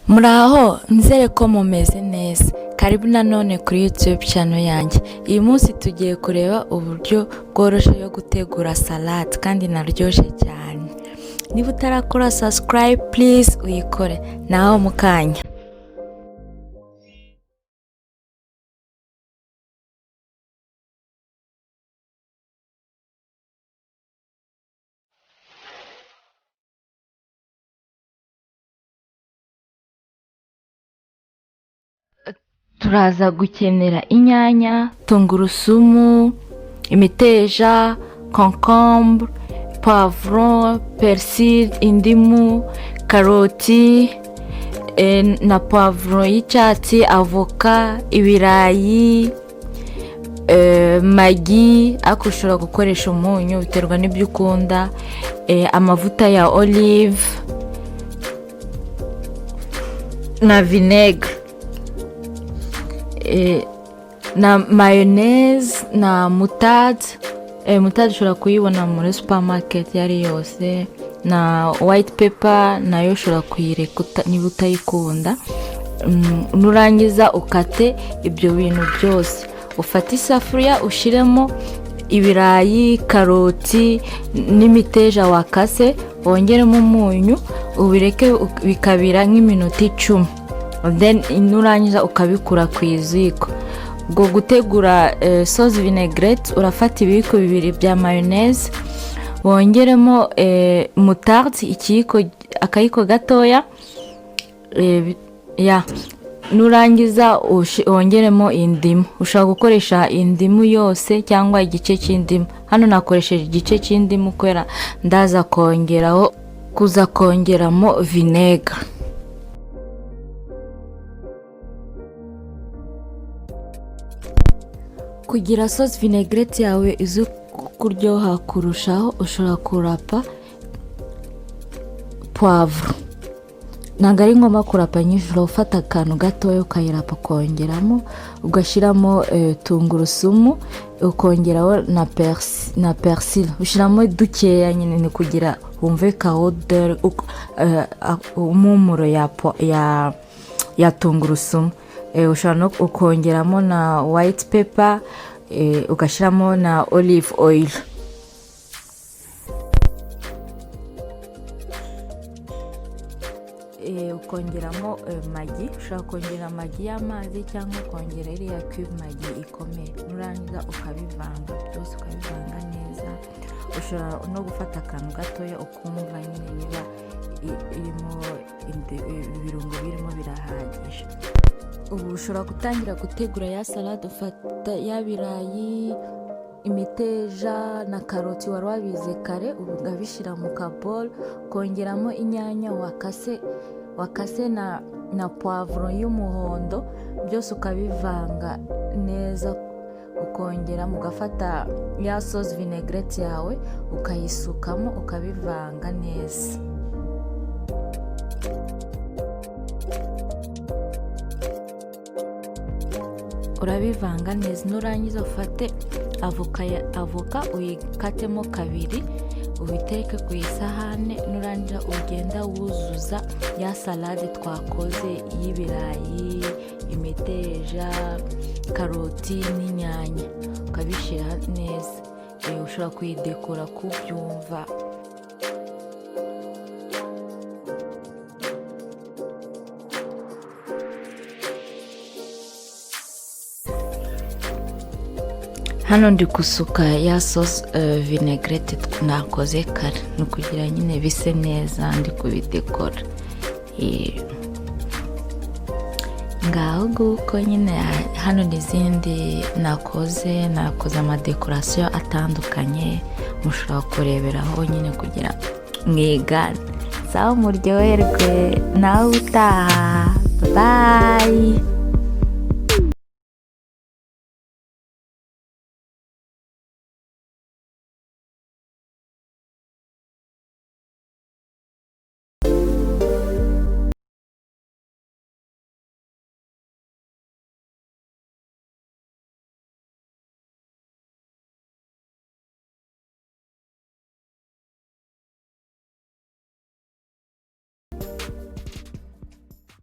Muraho, nizere ko mumeze neza. Karibu nanone kuri YouTube channel yanjye. Uyu munsi tugiye kureba uburyo bworoshye yo gutegura salade kandi naryoshye cyane. Niba utarakora subscribe, please uyikore. Naho mukanya. Turaza gukenera inyanya, tungurusumu, imiteja, concombre, poivron, persil, indimu, karoti, na poivron y'icyatsi, avoka, ibirayi, magi, ariko ushobora gukoresha umunyu biterwa n'ibyo ukunda, amavuta ya olive na vinaigre, na mayonnaise na moutarde. Moutarde ushobora kuyibona muri supermarket yari yose, na white pepper nayo ushobora kuyireka niba utayikunda. Nurangiza ukate ibyo bintu byose, ufate isafuriya ushiremo ibirayi, karoti n'imiteja wakase, wongeremo umunyu, ubireke bikabira nk'iminota 10. Then nurangiza ukabikura ku iziko. Ubwo gutegura sauce vinaigrette, urafata ibiyiko 2 bya mayonnaise, wongeremo moutarde akayiko gatoya, nurangiza wongeremo indimu. Ushobora gukoresha indimu yose cyangwa igice cy'indimu. Hano nakoresheje igice cy'indimu kwera ndaza kongeramo vinaigre. Kugira sauce vinaigrette yawe izo kuryoha kurushaho, ushobora kurapa poivre. Ntabwo ari ngombwa kurapa nyinshi, ufata akantu gatoya ukayirapa, kongeramo, ugashyiramo tungurusumu, ukongeraho na persil. Ushyiramo dukeya nyine ni kugira wumve ka odeur, umumuro ya tungurusumu. Ushobora no ukongeramo na white pepper, ugashyiramo na olive oil. Ukongeramo magi. Ushobora kongera magi y'amazi cyangwa ukongera iriya cube magi ikomeye. Nurangiza ukabivanga byose, ukabivanga neza. Ushobora no gufata akantu gatoya ukumva nyine niba irimo ibirungo birimo birahagije. Ubu ushobora gutangira gutegura ya salade. Ufata ya birayi, imiteja na karoti wari wabize kare, ugabishyira mu kabol, kongeramo inyanya wakase na poivron y'umuhondo, byose ukabivanga neza, ukongera mugafata ya sauce vinaigrette yawe ukayisukamo, ukabivanga neza. Urabivanga neza. Nurangiza ufate avoka uyikatemo 2, ubitereke ku isahane. Nurangiza ugenda wuzuza ya salade twakoze y'ibirayi, imiteja, karoti n'inyanya, ukabishyira neza. Ushobora kuyidekora kubyumva. Hano ndi gusuka ya sauce vinaigrette nakoze kare, nukugira nyine bise neza, ndi kubidekora. Ngaho guko nyine hano n'izindi nakoze amadecoration atandukanye, mushobora kureberaho nyine kugira mwigane. Sawa, muryoherwe nawe utaha. Bye.